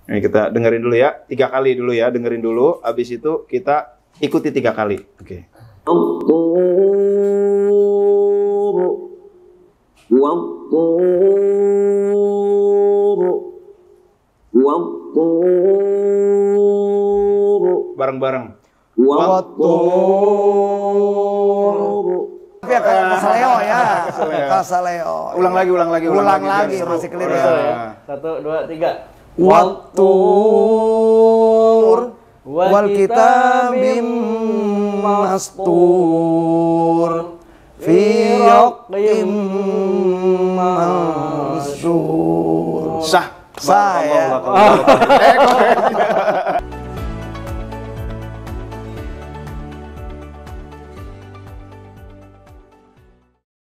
Ini kita dengerin dulu ya, 3 kali dulu ya, dengerin dulu. Habis itu kita ikuti 3 kali. Oke. Bareng-bareng. Kasaleo ya. Kasaleo. Ulang lagi. Ulang lagi, masih keliru ya. 1, 2, 3. Wattur wal kitabim mastur fi raqim mansur. Sah. Saya.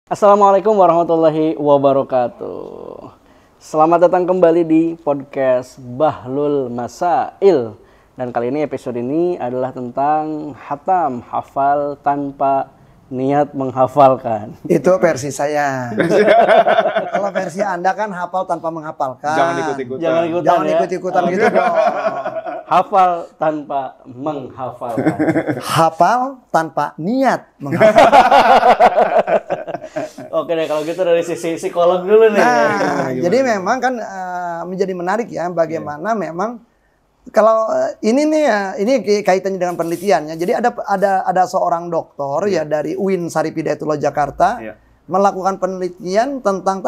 Assalamualaikum warahmatullahi wabarakatuh. Selamat datang kembali di podcast Bahlul Masail. Dan kali ini episode ini adalah tentang hatam, hafal tanpa niat menghafalkan. Itu versi saya. Kalau versi Anda kan hafal tanpa menghafalkan. Jangan ikut-ikutan. Jangan ikut-ikutan gitu dong. Hafal tanpa menghafalkan. Hafal tanpa niat menghafal. Oke deh, kalau gitu dari sisi psikolog dulu nih. Nah, jadi memang kan menjadi menarik ya bagaimana memang kalau ini nih ya, ini kaitannya dengan penelitiannya. Jadi ada seorang dokter ya dari UIN Syarif Hidayatullah Jakarta melakukan penelitian tentang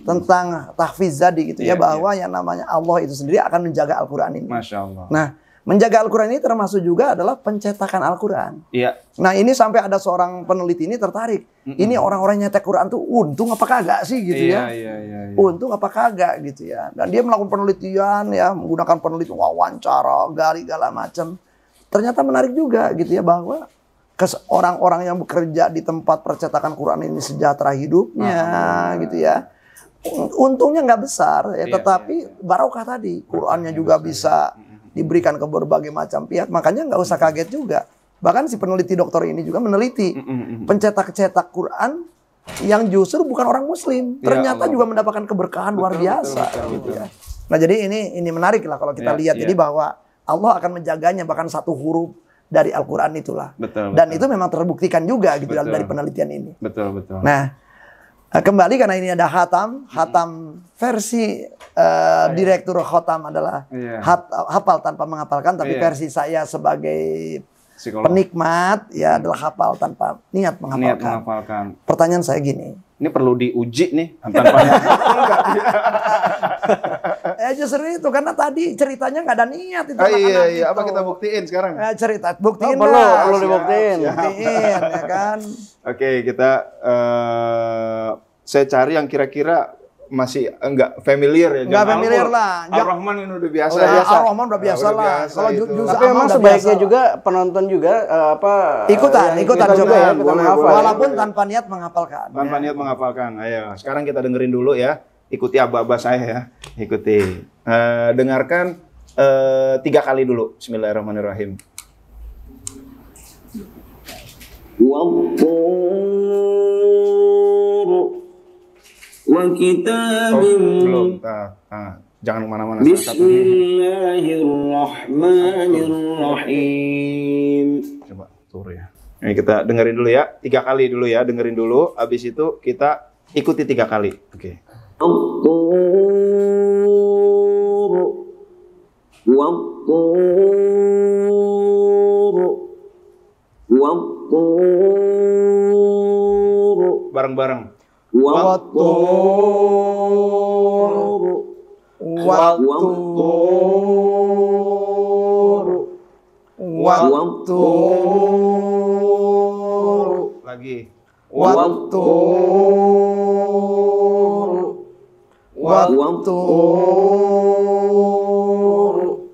tentang tahfiz tadi gitu ya, bahwa yang namanya Allah itu sendiri akan menjaga Al-Qur'an ini. Masya Allah. Nah, menjaga Al-Qur'an ini termasuk juga adalah pencetakan Al-Qur'an. Iya. Nah, ini sampai ada seorang peneliti ini tertarik. Ini orang-orang nyetek Quran tuh untung apa kagak sih gitu ya. Iya. Untung apa kagak gitu ya. Dan dia melakukan penelitian ya, menggunakan penelitian wawancara, gali segala macam. Ternyata menarik juga gitu ya, bahwa orang-orang yang bekerja di tempat percetakan Quran ini sejahtera hidupnya gitu ya. Untungnya nggak besar ya, tetapi barokah tadi. Qurannya juga bisa diberikan ke berbagai macam pihak. Makanya nggak usah kaget juga. Bahkan si peneliti dokter ini juga meneliti pencetak-cetak Quran yang justru bukan orang Muslim. Ternyata juga mendapatkan keberkahan luar biasa gitu ya. Nah, jadi ini menarik lah kalau kita lihat. Jadi bahwa Allah akan menjaganya, bahkan satu huruf dari Al-Quran itulah. Dan itu memang terbuktikan juga gitu dari penelitian ini. Betul. Nah, kembali karena ini ada hatam versi direktur Khotam adalah hafal tanpa menghafalkan, tapi versi saya sebagai penikmat ya adalah hafal tanpa niat menghafalkan. Pertanyaan saya gini. Ini perlu diuji nih tanpa justru itu karena tadi ceritanya nggak ada niat itu. Iya. Apa kita buktiin sekarang? Cerita buktiin perlu dibuktiin. Buktiin ya kan. Oke, kita saya cari yang kira-kira masih enggak familiar ya. Enggak familiar lah. Ar-Rahman ini udah biasa. Ar-Rahman udah biasa lah. Kalau tapi memang sebaiknya juga penonton juga ikutan coba ya, walaupun tanpa niat menghafalkan. Tanpa niat menghafalkan. Ayo, sekarang kita dengerin dulu ya. Ikuti aba-aba saya ya. Ikuti. Dengarkan 3 kali dulu. Bismillahirrahmanirrahim. Belum. Jangan kemana-mana. Bismillahirrahmanirrahim. Coba turun ya. Ini kita dengerin dulu ya. 3 kali dulu ya. Dengerin dulu. Habis itu kita ikuti 3 kali. Oke. Bareng-bareng. Wattur Lagi.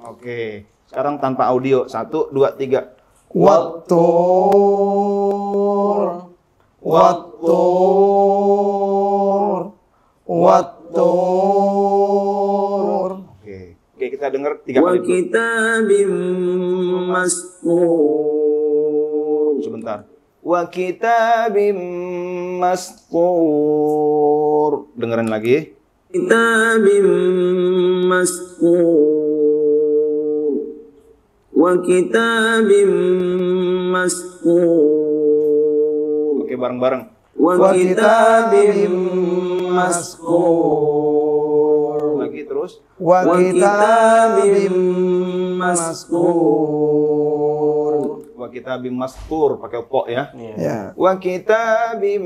Oke. Sekarang tanpa audio. 1, 2, 3. Wattur. Oke, kita dengar 3 kali. Kitabim mastur. Sebentar. Wa kitabim mastur. Dengerin lagi. Kitabim mastur. وكتاب مسطور Oke, bareng-bareng. وكتاب مسطور Lagi terus. وكتاب مسطور Wa kitabim mastur pakai po ya. Ya. Wa kitabim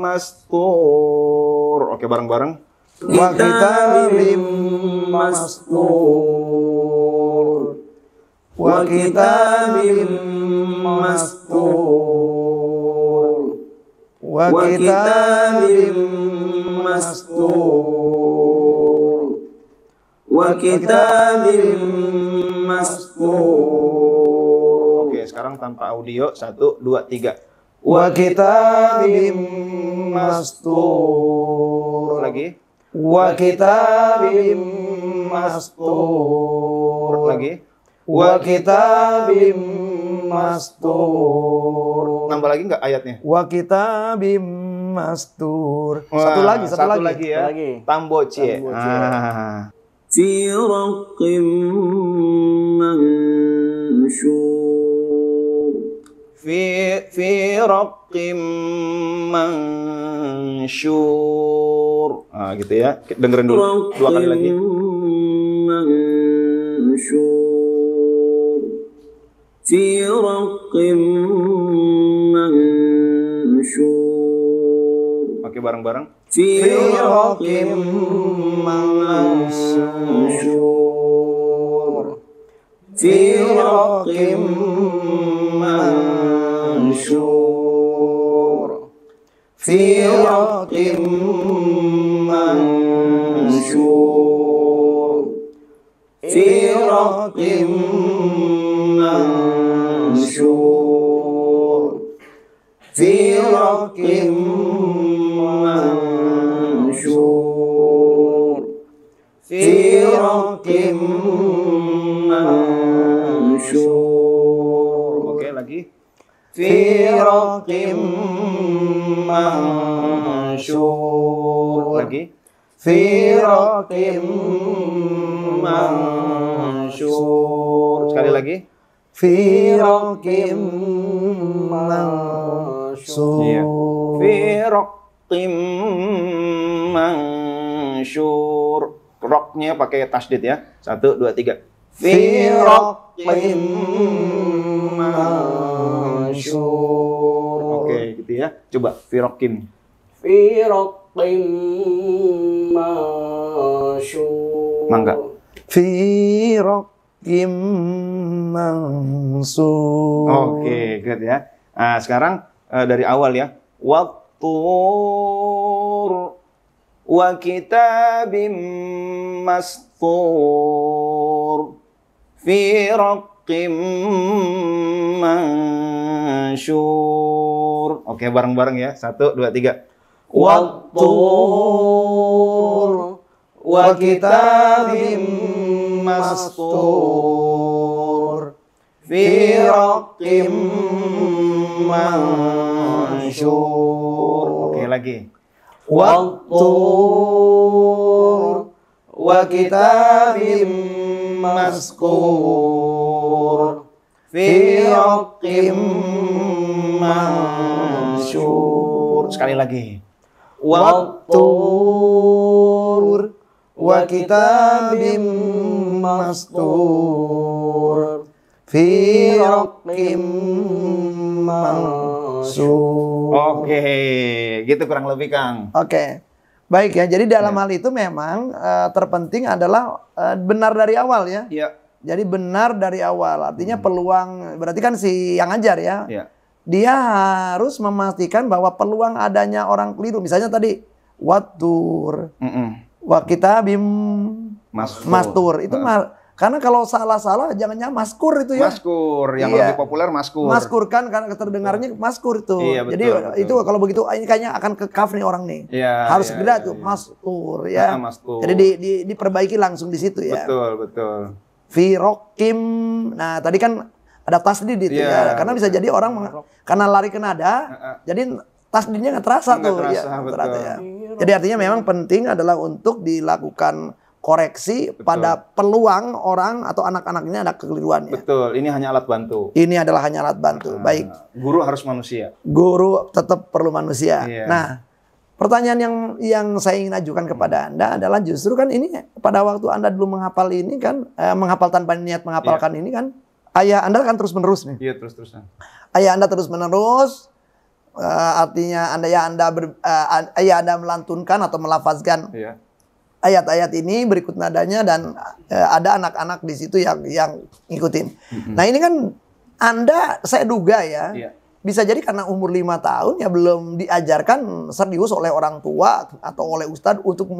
mastur. Oke, bareng-bareng. وكتاب مسطور وكتاب مسطور وكتاب مسطور وكتاب مسطور Oke, sekarang tanpa audio. 1, 2, 3. وكتاب مسطور Lagi. وكتاب مسطور Lagi. وكتاب مسطور Nambah lagi nggak ayatnya? وكتاب مسطور. Wah, Satu lagi ya. Satu lagi. Tambocie. Tambocie. Ah. في رق منشور Fi raqqim mansyur. Gitu ya. Dengerin dulu 2 kali lagi. منشور في رق منشور Oke, bareng-bareng. في رق منشور في رق منشور في رق منشور في رق منشور في رق منشور في رق منشور Oke, lagi. في رق منشور Lagi. في رق منشور Sekali lagi. في رق منشور Iya. Fi raqqim mansyur. Roknya pakai tasdid ya. 1, 2, 3. في رق منشور Oke, gitu ya. Coba fi raqqim. في رق منشور Mangga. في رق منصور Oke, good ya. Nah, sekarang dari awal ya. Wattur wa kitabim mastur fi raqqim mansyur. Oke, bareng-bareng ya. 1, 2, 3. والطور وكتاب مسطور في رق منشور Oke, lagi. والطور وكتاب مسطور في رق منشور Sekali lagi. والطور وكتاب مسطور في رق منشور. Oke, gitu kurang lebih, Kang. Oke. Baik ya, jadi dalam hal itu memang terpenting adalah benar dari awal ya. Iya. Jadi benar dari awal, artinya peluang, berarti kan si yang ngajar ya. Iya. Dia harus memastikan bahwa peluang adanya orang keliru. Misalnya tadi, watur, wa kitabim mastur. Itu karena kalau salah-salah jangan-jangan maskur itu ya. Maskur, yang Iya. lebih populer maskur. Maskur kan, karena terdengarnya maskur itu. Iya, betul, Jadi betul. itu kalau begitu ini kayaknya akan ke kaf nih orang nih. Iya, Harus iya, segera iya, tuh iya. mastur ya. Nah, mastur. Jadi diperbaiki langsung di situ ya. Betul, betul. Fi rokim. Nah, tadi kan ada tasdid itu Iya, ya. Karena bisa jadi orang karena lari ke nada, jadi tasdidnya nggak terasa Nggak tuh. terasa, Ya, betul. ya. Jadi artinya memang penting adalah untuk dilakukan koreksi pada peluang orang atau anak-anak ini ada kekeliruannya. Betul, ini hanya alat bantu. Ini adalah hanya alat bantu. Baik. Guru harus manusia. Guru tetap perlu manusia. Iya. Nah, pertanyaan yang saya ingin ajukan kepada Anda adalah justru kan ini pada waktu Anda dulu menghafal ini kan, menghafal tanpa niat menghafalkan ini kan, ayah Anda kan terus-menerus nih. Iya, terus-terusan. Ayah Anda terus-menerus, artinya ayah Anda melantunkan atau melafazkan Iya. ayat-ayat ini berikut nadanya dan ada anak-anak di situ yang ngikutin. Nah ini kan Anda, saya duga ya, Iya. bisa jadi karena umur 5 tahun ya belum diajarkan serius oleh orang tua atau oleh ustadz untuk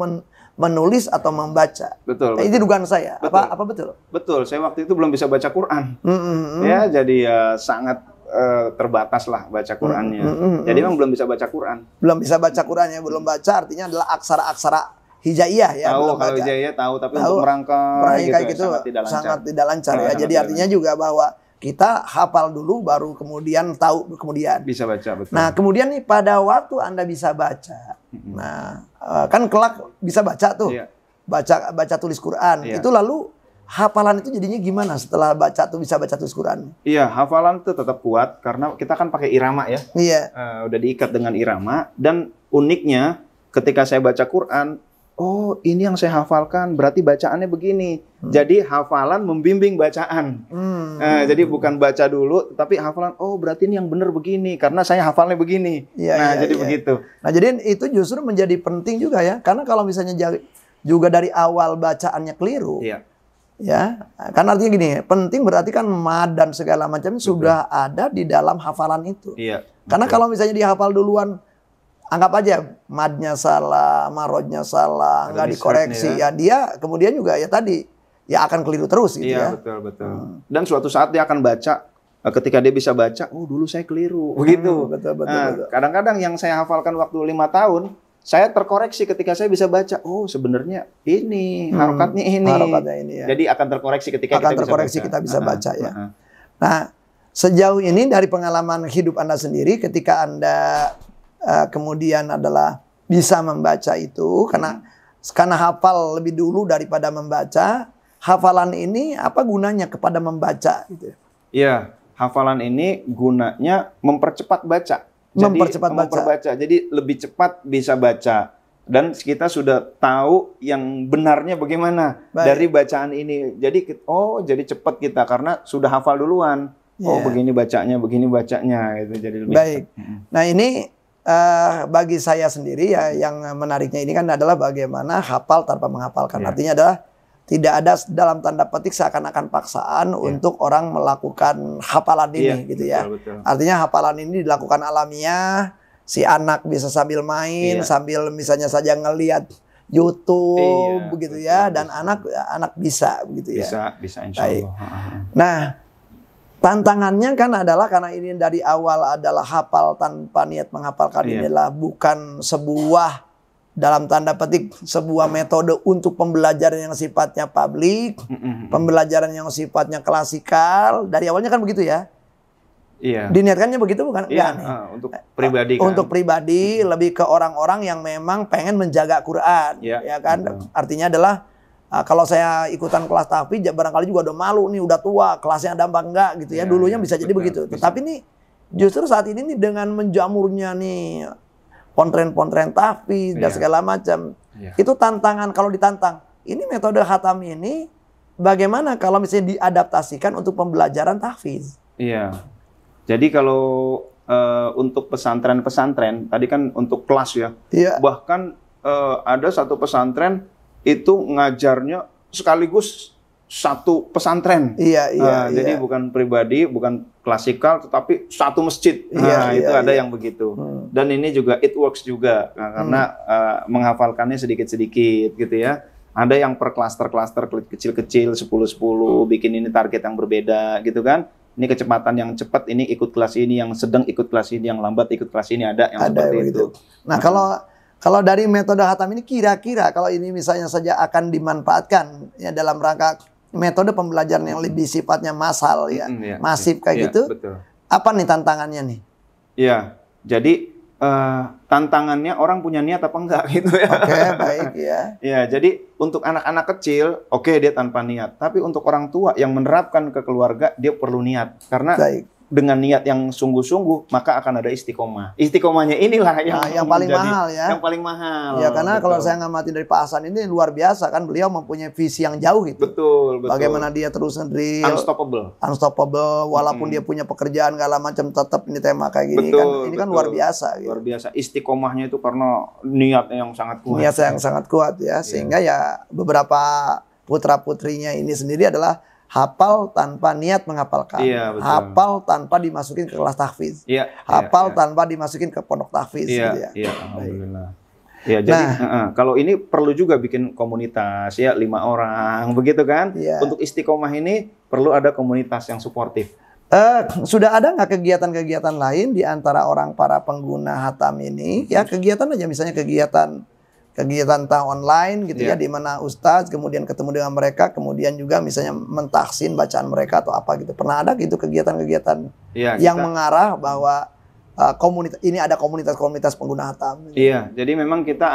menulis atau membaca. Betul. Nah, ini dugaan saya. Betul. Apa betul? Betul, saya waktu itu belum bisa baca Quran. Ya, jadi sangat terbatas lah baca Qurannya. Jadi memang belum bisa baca Quran. Belum bisa baca Quran ya, belum baca artinya adalah aksara-aksara hijaiyah ya. Tahu belum kalau baca. hijaiyah tahu, tapi Tahu. untuk merangkai kayak gitu, gitu sangat tidak lancar ya. Sangat Jadi tidak artinya juga bahwa kita hafal dulu baru kemudian tahu kemudian. bisa baca, betul. Nah, kemudian nih pada waktu Anda bisa baca. Nah, kan kelak bisa baca tuh. Iya. Baca tulis Quran. Iya. Itu lalu hafalan itu jadinya gimana setelah baca tuh bisa baca tulis Quran? Iya, hafalan tuh tetap kuat karena kita kan pakai irama ya. Iya. Udah diikat dengan irama, dan uniknya ketika saya baca Quran, oh ini yang saya hafalkan berarti bacaannya begini. Jadi hafalan membimbing bacaan. Jadi bukan baca dulu tapi hafalan, oh berarti ini yang benar begini karena saya hafalnya begini. Iya, Jadi iya. begitu. Nah, jadi itu justru menjadi penting juga ya. Karena kalau misalnya juga dari awal bacaannya keliru. Iya. Ya, kan artinya gini, penting berarti kan mad dan segala macam sudah ada di dalam hafalan itu. Iya. Karena kalau misalnya dihafal duluan, anggap aja madnya salah, marojnya salah, Ada nggak dikoreksi, misreadnya ya dia kemudian juga ya tadi ya akan keliru terus gitu Iya, ya. betul. Dan suatu saat dia akan baca, ketika dia bisa baca, oh dulu saya keliru, begitu. Betul. Kadang-kadang yang saya hafalkan waktu 5 tahun, saya terkoreksi ketika saya bisa baca, oh sebenarnya ini, harokatnya ini. Harokatnya ini ya. Jadi akan terkoreksi ketika kita bisa baca ya. Nah, sejauh ini dari pengalaman hidup Anda sendiri ketika Anda kemudian adalah bisa membaca itu karena hafal lebih dulu daripada membaca, hafalan ini apa gunanya kepada membaca gitu. Iya, hafalan ini gunanya mempercepat baca. Memperbaca. Jadi lebih cepat bisa baca. Dan kita sudah tahu yang benarnya bagaimana dari bacaan ini. Jadi jadi cepat kita karena sudah hafal duluan. Oh, begini bacanya gitu. Jadi lebih baik. Nah, ini bagi saya sendiri ya yang menariknya ini kan adalah bagaimana hafal tanpa menghafalkan. Artinya adalah tidak ada dalam tanda petik seakan-akan paksaan untuk orang melakukan hafalan ini gitu ya. Betul. Artinya hafalan ini dilakukan alamiah, si anak bisa sambil main, sambil misalnya saja ngelihat YouTube begitu ya, dan anak bisa begitu ya. Bisa insya Allah. Nah, tantangannya kan adalah karena ini dari awal adalah hafal tanpa niat menghafalkan, ini adalah bukan sebuah dalam tanda petik sebuah metode untuk pembelajaran yang sifatnya publik, pembelajaran yang sifatnya klasikal. Dari awalnya kan begitu ya. Iya. Diniatkannya begitu bukan? Iya, untuk pribadi kan. Untuk pribadi, lebih ke orang-orang yang memang pengen menjaga Quran, ya kan? Artinya adalah kalau saya ikutan kelas tahfidz barangkali juga udah malu nih, udah tua, kelasnya ada apa enggak gitu ya. Dulunya bisa jadi begitu. Tetapi nih justru saat ini nih dengan menjamurnya nih pontren-pontren tahfidz dan segala macam. Itu tantangan kalau ditantang. Ini metode khatam ini bagaimana kalau misalnya diadaptasikan untuk pembelajaran tahfidz? Iya. Jadi kalau untuk pesantren-pesantren, tadi kan untuk kelas ya. Bahkan ada satu pesantren itu ngajarnya sekaligus satu pesantren. Jadi bukan pribadi, bukan klasikal, tetapi satu masjid. Itu ada yang begitu. Dan ini juga it works juga, karena menghafalkannya sedikit-sedikit gitu ya. Ada yang per klaster-klaster kecil-kecil, 10-10, bikin ini target yang berbeda gitu kan. Ini kecepatan yang cepat, ini ikut kelas ini, yang sedang ikut kelas ini, yang lambat ikut kelas ini, ada yang seperti itu. Nah, kalau dari metode khatam ini kira-kira kalau ini misalnya saja akan dimanfaatkan ya dalam rangka metode pembelajaran yang lebih sifatnya massal ya, masif kayak gitu. Betul. Apa nih tantangannya nih? Iya, jadi tantangannya orang punya niat apa enggak gitu ya. Oke, baik ya. Ya, jadi untuk anak-anak kecil, oke dia tanpa niat. Tapi untuk orang tua yang menerapkan ke keluarga, dia perlu niat. Karena Baik. dengan niat yang sungguh-sungguh, maka akan ada istiqomah. Istiqomahnya inilah yang paling mahal ya. Yang paling mahal. Ya karena betul. kalau saya ngamati dari Pak Hasan ini luar biasa kan, beliau mempunyai visi yang jauh gitu. Betul, betul. Bagaimana dia terus ngedrill, unstoppable, walaupun dia punya pekerjaan segala macam, tetap ini tema kayak gini betul, kan, ini kan betul. luar biasa gitu. Luar biasa. Istiqomahnya itu karena niatnya yang sangat kuat. Niat yang sangat kuat ya, sehingga ya beberapa putra-putrinya ini sendiri adalah hafal tanpa niat menghafalkan. Iya, betul. Hafal tanpa dimasukin ke kelas tahfiz. Iya, Hafal iya. tanpa dimasukin ke pondok tahfiz Iya, gitu ya. iya, alhamdulillah. Ya, jadi kalau ini perlu juga bikin komunitas ya 5 orang begitu kan? Iya. Untuk istiqomah ini perlu ada komunitas yang suportif. Sudah ada nggak kegiatan-kegiatan lain di antara orang para pengguna Hatam ini? Ya kegiatan aja, misalnya kegiatan online gitu ya, di mana ustadz kemudian ketemu dengan mereka, kemudian juga misalnya mentahsin bacaan mereka atau apa gitu. Pernah ada gitu kegiatan-kegiatan yang mengarah bahwa ini ada komunitas-komunitas pengguna Hatam. Iya, jadi memang kita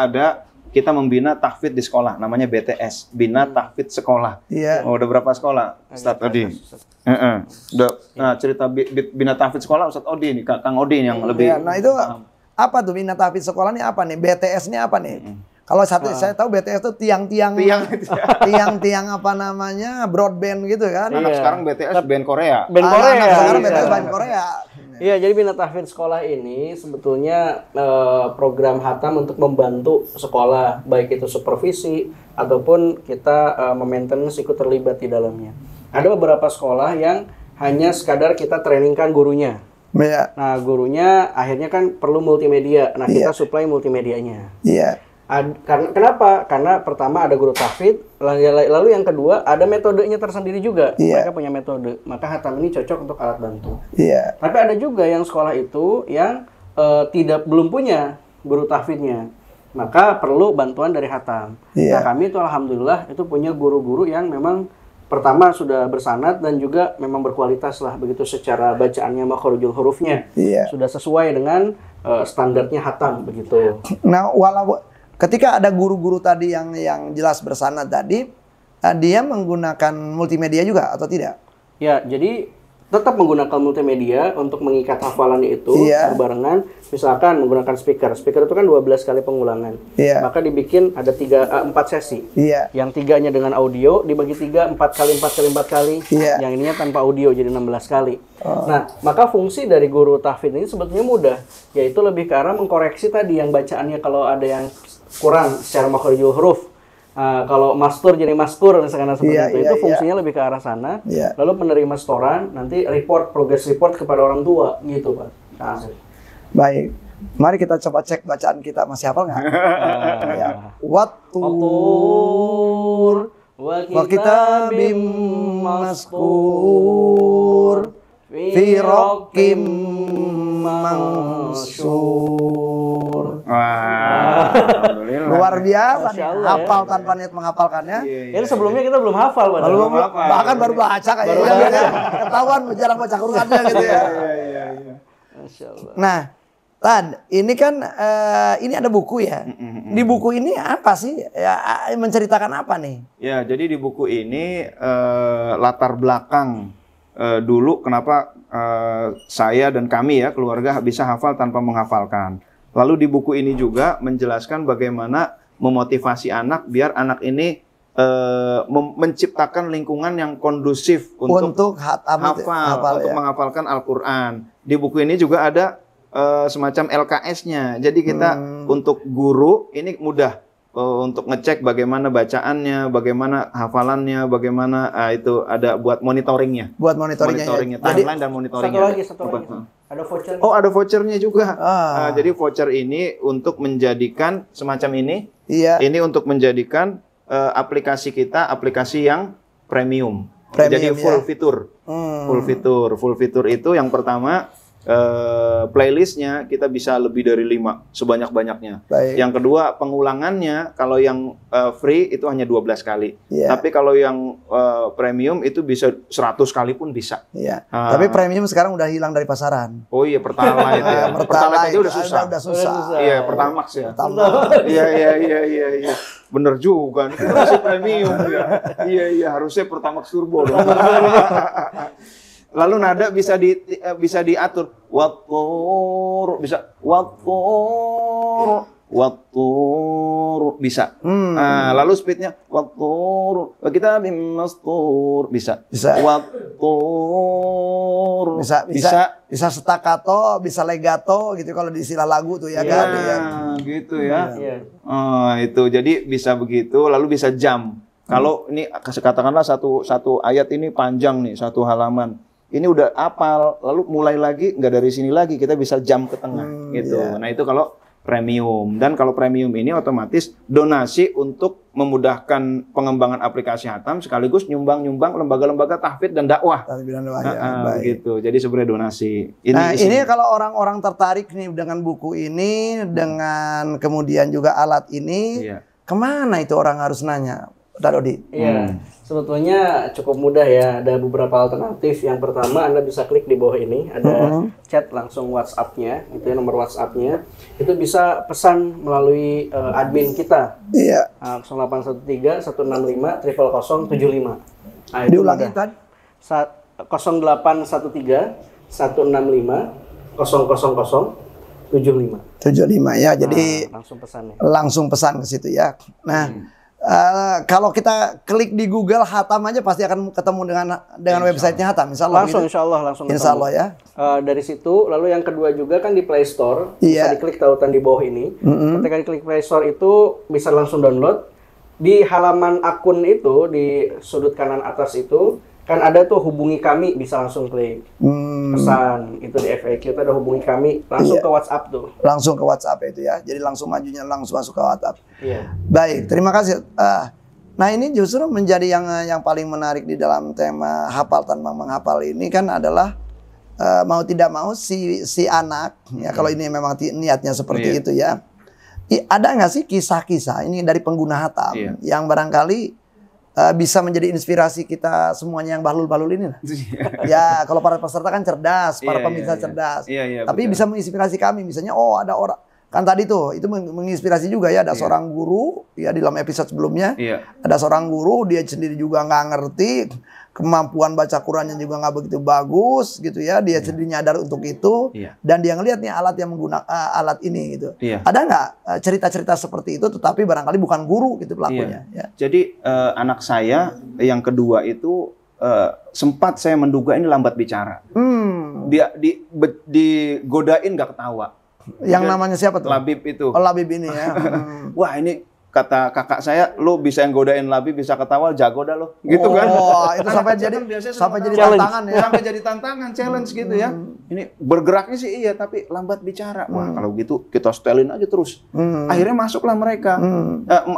membina tahfidz di sekolah, namanya BTS, Bina Tahfidz Sekolah. Iya. Oh, udah berapa sekolah, Ustadz Odi? Nah, cerita Bina Tahfidz Sekolah, Ustadz Odi nih, Kang Odi yang lebih. Nah itu apa tuh Bina Tahfidz Sekolah ini apa nih? BTS-nya apa nih? Kalau saya tahu BTS itu tiang-tiang apa namanya, broadband gitu kan. Anak sekarang BTS band Korea. Anak sekarang BTS band Korea. Iya, jadi Bina Tahfidz Sekolah ini sebetulnya program Hatam untuk membantu sekolah, baik itu supervisi ataupun kita maintenance ikut terlibat di dalamnya. Ada beberapa sekolah yang hanya sekadar kita trainingkan gurunya. Iya. Nah, gurunya akhirnya kan perlu multimedia. Nah, kita supply multimedianya. Iya. Kenapa? Karena pertama ada guru tahfidz, lalu yang kedua ada metodenya tersendiri juga. Mereka punya metode. Maka Hatam ini cocok untuk alat bantu. Iya. Tapi ada juga yang sekolah itu yang belum punya guru tahfidznya. Maka perlu bantuan dari Hatam. Nah, kami itu alhamdulillah itu punya guru-guru yang memang pertama sudah bersanad dan juga memang berkualitas lah, begitu secara bacaannya, makharijul hurufnya. Sudah sesuai dengan standarnya Hatam begitu. Nah, ketika ada guru-guru tadi yang jelas bersanad tadi, dia menggunakan multimedia juga atau tidak? Ya, jadi tetap menggunakan multimedia untuk mengikat hafalannya itu berbarengan. Misalkan menggunakan speaker. Speaker itu kan 12 kali pengulangan. Maka dibikin ada 4 sesi. Yang 3-nya dengan audio dibagi 3, 4 kali 4 kali 4 kali. Yang ininya tanpa audio jadi 16 kali. Nah, maka fungsi dari guru tahfidz ini sebetulnya mudah, yaitu lebih ke arah mengkoreksi tadi yang bacaannya kalau ada yang kurang secara makharijul huruf. Kalau mastur jadi maskur misalkan seperti itu fungsinya lebih ke arah sana. Lalu penerima setoran nanti progress report kepada orang tua gitu, Pak. Baik. Mari kita coba cek bacaan kita, masih hafal nggak? Wattur wa kitabim maskur fi raqim mansur. Luar biasa nih, hafal tanpa niat menghafalkannya. Ini sebelumnya kita belum hafal, bahkan baru baca kayaknya. Ketahuan jarang baca Qurannya gitu ya. Masya Allah. Nah, Tad, ini kan ini ada buku ya. Di buku ini apa sih? Ya, menceritakan apa nih? Ya, jadi di buku ini latar belakang dulu kenapa saya dan kami ya keluarga bisa hafal tanpa menghafalkan. Lalu di buku ini juga menjelaskan bagaimana memotivasi anak biar anak ini menciptakan lingkungan yang kondusif untuk hafal, untuk menghafalkan Al-Quran. Di buku ini juga ada semacam LKS-nya. Jadi kita untuk guru ini mudah untuk ngecek bagaimana bacaannya, bagaimana hafalannya, bagaimana itu ada buat monitoringnya. Buat monitoringnya. Timeline dan monitoringnya. Satu lagi. Ada voucher. Oh, ada vouchernya juga. Jadi voucher ini untuk menjadikan semacam ini. Ini untuk menjadikan aplikasi kita aplikasi yang premium. Jadi full fitur. Full fitur itu yang pertama playlistnya kita bisa lebih dari 5 sebanyak-banyaknya. Yang kedua, pengulangannya kalau yang free itu hanya 12 kali. Tapi kalau yang premium itu bisa 100 kali pun bisa. Tapi premium sekarang udah hilang dari pasaran. Oh iya, Pertalite ya. Pertalite aja udah susah. Iya, Pertamax ya. Iya. Bener juga, ini kan masih premium ya. Iya, harusnya Pertamax Turbo dong. Lalu nada bisa diatur. Wattur, bisa wattur, bisa. Lalu speednya wattur, kita mastur, bisa. Wattur, bisa staccato, bisa legato gitu kalau di istilah lagu tuh ya kan. Gitu ya. Itu jadi bisa begitu, lalu bisa jam. Kalau ini katakanlah satu ayat ini panjang nih, 1 halaman. Ini udah apal, lalu mulai lagi nggak dari sini lagi, kita bisa jam ke tengah gitu. Nah itu kalau premium. Dan kalau premium ini otomatis donasi untuk memudahkan pengembangan aplikasi Hatam sekaligus nyumbang lembaga-lembaga tahfidz dan dakwah. Gitu. Jadi sebenarnya donasi. Ini kalau orang-orang tertarik nih dengan buku ini, dengan kemudian juga alat ini, kemana itu orang harus nanya? Dodi. Iya, sebetulnya cukup mudah ya. Ada beberapa alternatif. Yang pertama, Anda bisa klik di bawah ini, ada chat langsung WhatsApp-nya, itu ya, nomor WhatsApp-nya. Itu bisa pesan melalui admin kita. 0813 165 0075. Nah, diulangi tadi. 0813 165 000 75 ya. Jadi langsung pesan ke situ ya. Nah, kalau kita klik di Google Hatam aja pasti akan ketemu dengan websitenya Hatam. Insya Allah. Langsung ketemu. Ya. Dari situ, lalu yang kedua juga kan di Play Store bisa diklik tautan di bawah ini. Ketika diklik Play Store itu bisa langsung download. Di halaman akun itu di sudut kanan atas itu kan ada tuh hubungi kami, bisa langsung klik pesan itu di FAQ itu ada hubungi kami, langsung ke WhatsApp tuh. Langsung ke WhatsApp itu ya. Jadi langsung majunya langsung masuk ke WhatsApp. Baik, terima kasih. Nah ini justru menjadi yang paling menarik di dalam tema hafal tanpa menghafal ini kan adalah mau tidak mau si anak ya kalau ini memang niatnya seperti itu ya. Ada nggak sih kisah-kisah ini dari pengguna Hatam yang barangkali bisa menjadi inspirasi kita semuanya yang bahlul-bahlul ini lah. Ya, kalau para peserta kan cerdas, para pemirsa cerdas. Tapi bisa menginspirasi kami. Misalnya, ada orang kan tadi tuh itu menginspirasi juga ya. Ada seorang guru ya di dalam episode sebelumnya. Ada seorang guru dia sendiri juga nggak ngerti, kemampuan baca Qurannya juga nggak begitu bagus gitu ya. Dia sendiri nyadar untuk itu dan dia ngelihat nih alat yang menggunakan alat ini gitu. Ada nggak cerita-cerita seperti itu tetapi barangkali bukan guru gitu pelakunya ya. Jadi anak saya yang kedua itu sempat saya menduga ini lambat bicara. Dia digodain nggak ketawa. Yang namanya siapa tuh? Labib itu. Oh, Labib ini ya. Wah, ini kata kakak saya, lo bisa yang godain Labib bisa ketawa, jago dah lo. Gitu kan. Itu sampai jadi tantangan ya. Sampai jadi tantangan, challenge gitu ya. Ini bergeraknya sih iya, tapi lambat bicara. Wah, kalau gitu kita setelin aja terus. Akhirnya masuklah mereka.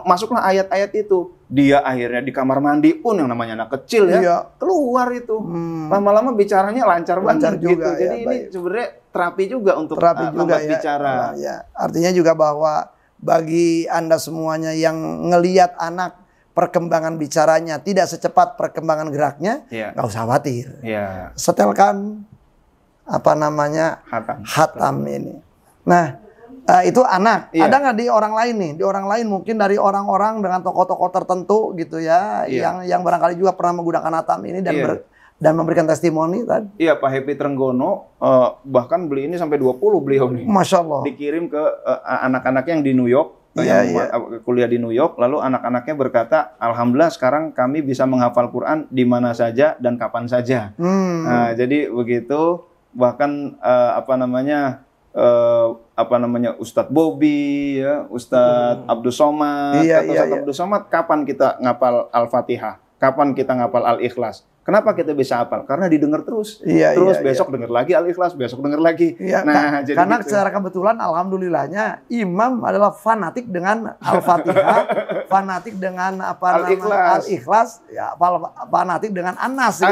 Masuklah ayat-ayat itu. Dia akhirnya di kamar mandi pun yang namanya anak kecil ya. Keluar itu. Lama-lama bicaranya lancar banget gitu. Jadi ini sebenarnya terapi juga untuk lambat bicara. Artinya juga bahwa bagi Anda semuanya yang ngelihat anak perkembangan bicaranya tidak secepat perkembangan geraknya, nggak usah khawatir. Setelkan Hatam ini. Nah, itu anak. Ada nggak di orang lain nih? Di orang lain mungkin dari orang-orang dengan tokoh-tokoh tertentu gitu ya, yang barangkali juga pernah menggunakan Hatam ini dan memberikan testimoni tadi. Iya, Pak Happy Trenggono bahkan beli ini sampai 20 beliau nih. Masya Allah. Dikirim ke anak-anaknya yang di New York, kuliah di New York, lalu anak-anaknya berkata, alhamdulillah sekarang kami bisa menghafal Quran di mana saja dan kapan saja. Nah, jadi begitu, bahkan Ustadz Bobby, ya, Ustadz Abdul Somad, Ustadz Abdul Somad, kapan kita ngapal Al-Fatihah? Kapan kita ngapal Al-Ikhlas? Kenapa kita bisa hafal? Karena didengar terus. Besok dengar lagi Al-Ikhlas, besok dengar lagi. Nah, jadi karena secara kebetulan alhamdulillahnya imam adalah fanatik dengan Al-Fatihah, fanatik dengan Al-Ikhlas, ya, fanatik dengan Anas.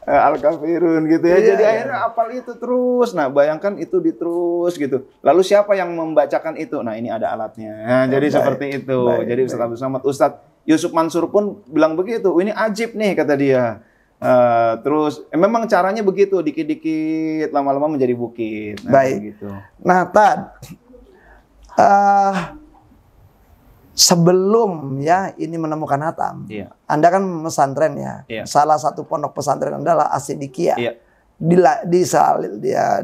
Al-Kafirun gitu ya. Jadi akhirnya apal itu terus. Nah, bayangkan itu diterus gitu. Lalu siapa yang membacakan itu? Nah, ini ada alatnya. Nah, jadi seperti itu. Jadi Ustadz Abdul Somad, Ustadz Yusuf Mansur pun bilang begitu. Ini ajib nih kata dia. Terus memang caranya begitu, dikit-dikit lama-lama menjadi bukit. Nah, baik. gitu. Nah, Tad, sebelum ya ini menemukan Hatam, Anda kan pesantren ya. Salah satu pondok pesantren adalah As-Siddiqiyah.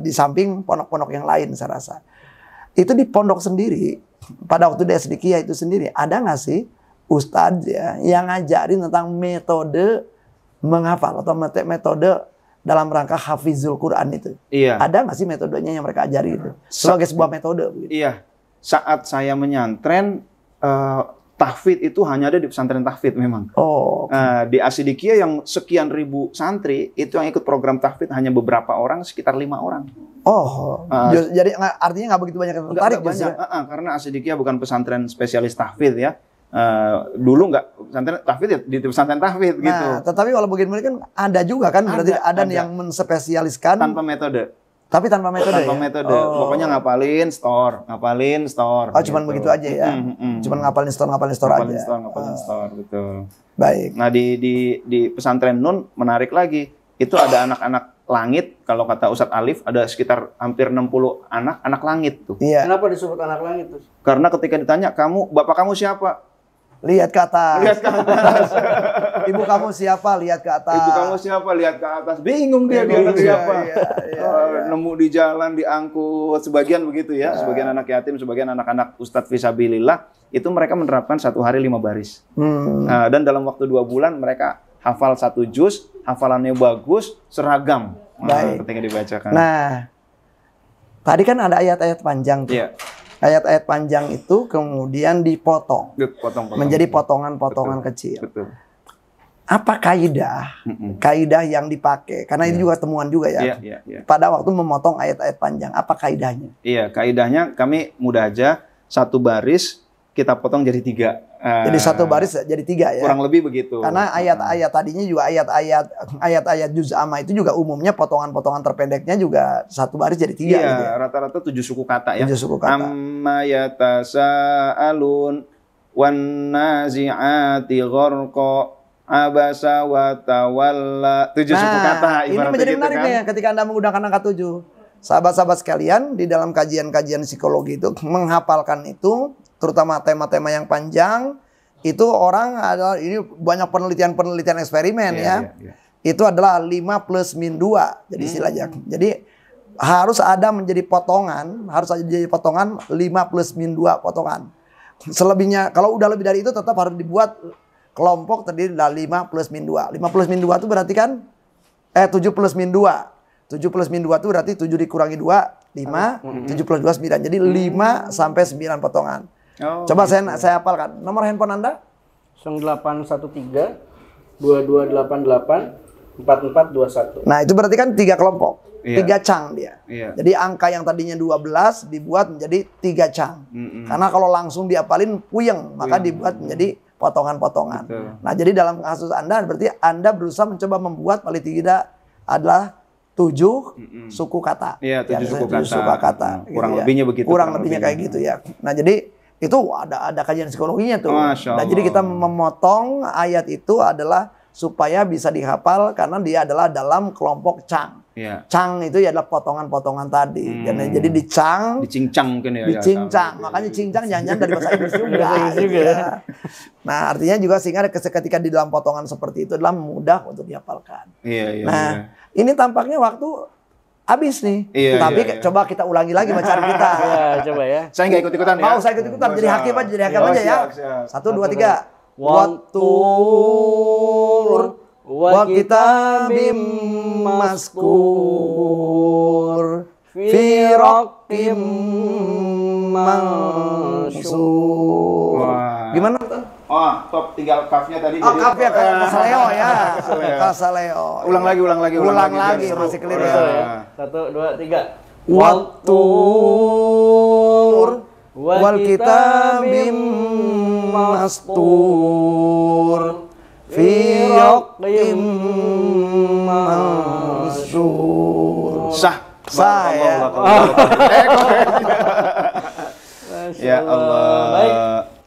Di samping pondok-pondok yang lain saya rasa. Itu di pondok sendiri, pada waktu di As-Siddiqiyah itu sendiri, ada nggak sih ustadz ya yang ngajarin tentang metode menghafal atau metode dalam rangka hafizul Quran itu? Ada nggak sih metodenya yang mereka ajari itu sebagai sebuah metode? Iya. Saat saya menyantren, tahfidz itu hanya ada di pesantren tahfidz memang. Di As-Siddiqiyah yang sekian ribu santri, itu yang ikut program tahfidz hanya beberapa orang, sekitar 5 orang. Jadi artinya nggak begitu banyak yang tertarik? Nggak banyak, karena As-Siddiqiyah bukan pesantren spesialis tahfidz ya. Dulu nggak pesantren tahfidz ya, di pesantren tahfidz gitu. Tetapi kalau begini kan ada juga kan, berarti ada yang menspesialiskan tanpa metode. Tapi tanpa metode. Tanpa metode. Pokoknya ngapalin store. Cuman begitu aja ya. Cuman ngapalin store aja. Ngapalin store, betul. Baik. Nah, di pesantren Nun menarik lagi. Itu ada anak-anak langit, kalau kata Ustadz Alif ada sekitar hampir 60 anak langit tuh. Kenapa disebut anak langit tuh? Karena ketika ditanya, bapak kamu siapa? Lihat ke atas. Ibu kamu siapa? Lihat ke atas. Ibu kamu siapa? Lihat ke atas. Bingung dia anak siapa. Nemu di jalan, diangkut. Sebagian begitu ya. Sebagian anak yatim, sebagian anak-anak Ustadz Fisabilillah. Itu mereka menerapkan 1 hari 5 baris. Dan dalam waktu 2 bulan mereka hafal 1 juz. Hafalannya bagus, seragam. Ketika dibacakan. Nah, tadi kan ada ayat-ayat panjang tuh. Ayat-ayat panjang itu kemudian dipotong. Menjadi potongan-potongan kecil. Betul. Apa kaidah yang dipakai? Karena ini juga temuan juga ya. Pada waktu memotong ayat-ayat panjang, apa kaidahnya? Kaidahnya kami mudah aja, 1 baris kita potong jadi 3. Jadi 1 baris jadi 3 ya. Kurang lebih begitu. Karena ayat-ayat tadinya juga ayat-ayat juz amma itu juga umumnya potongan-potongan terpendeknya juga 1 baris jadi 3 gitu ya. Rata-rata 7 suku kata ya. 7 suku kata. Amma yatasaalun wan nazi'ati gharqa abasa wa tawalla. 7 suku kata ibaratnya. Ini menjadi menarik ya ketika Anda menggunakan angka 7. Sahabat-sahabat sekalian, di dalam kajian-kajian psikologi itu menghafalkan itu, terutama tema-tema yang panjang, itu orang adalah, ini banyak penelitian eksperimen ya. Itu adalah 5 plus min 2. Jadi istilahnya. Jadi harus ada menjadi potongan, 5 plus min 2 potongan. Selebihnya, kalau udah lebih dari itu tetap harus dibuat kelompok terdiri dari 5 plus min 2. 5 plus min 2 itu berarti kan 7 plus min 2. 7 plus min 2 itu berarti 7 dikurangi 2, 5, 7 plus 2, 9. Jadi 5 sampai 9 potongan. Coba gitu. saya hafalkan. Nomor handphone Anda? 0813 2288 4421. Nah, itu berarti kan 3 kelompok. 3 cang dia. Jadi angka yang tadinya 12 dibuat menjadi 3 cang. Karena kalau langsung diapalin puyeng, maka dibuat menjadi potongan-potongan. Nah, jadi dalam kasus Anda berarti Anda berusaha mencoba membuat paling tidak adalah 7 suku kata. 7 suku kata. Kurang gitu lebihnya begitu. Kurang lebihnya kayak gitu ya. Nah, jadi itu ada kajian psikologinya tuh. Nah, jadi kita memotong ayat itu adalah supaya bisa dihafal karena dia adalah dalam kelompok cang. Cang itu ya adalah potongan-potongan tadi. Jadi dicincang mungkin ya. Dicincang. Makanya cincang jangan-jangan dari bahasa Inggris juga. Ya. Nah, artinya juga sehingga ketika di dalam potongan seperti itu adalah mudah untuk dihafalkan. Ini tampaknya waktu habis nih. Tapi coba kita ulangi lagi bacaan kita. Coba ya. Saya nggak ikut-ikutan ya. Mau saya ikut-ikutan jadi hakim aja ya. 1, 2, 3. Wattur wa kitabim maskur fi raqqim mansur. Gimana? Top tinggal kafnya tadi. Kafnya Kasaleo ya. Kasaleo. Ulang lagi. Masih clear ya. 1, 2, 3. Wattur wal kitabim mastur fi raqim mansyur. Sah. Saya. Ya Allah. Baik.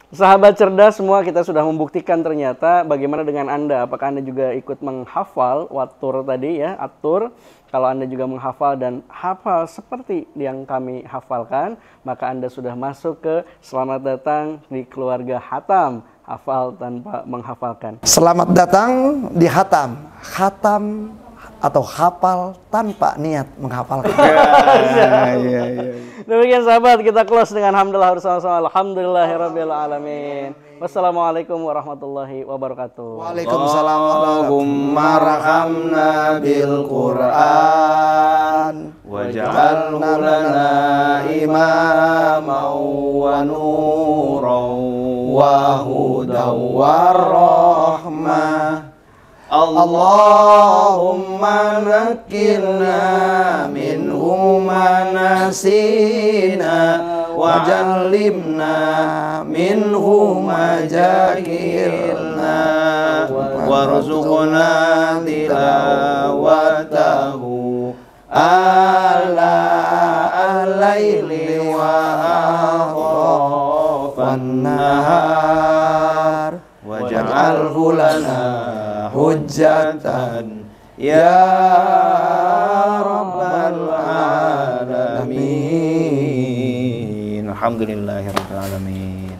Sahabat cerdas semua, kita sudah membuktikan ternyata. Bagaimana dengan Anda? Apakah Anda juga ikut menghafal watur tadi ya, atur? Kalau Anda juga menghafal dan hafal seperti yang kami hafalkan, maka Anda sudah masuk ke selamat datang di keluarga Hatam. Hafal tanpa menghafalkan. Selamat datang di Hatam. Hatam atau hafal tanpa niat menghafalkan. Ya. Demikian sahabat, kita close dengan hamdalah bersama-sama. Alhamdulillahirabbil alamin. Wassalamualaikum warahmatullahi wabarakatuh. Waalaikumsalam. Allahumma rahamna bil Qur'an waj'alna lana imaman wa nuran wa hudan wa rahmah. Allahumma nakilna minhu ma nasina wa jallimna minhu ma jahilna warzuqna tilawatahu ala al-laili wa atrafan nahar waj'alhu lana hujjatan ya rabbal alamin. Alhamdulillahirabbil alamin.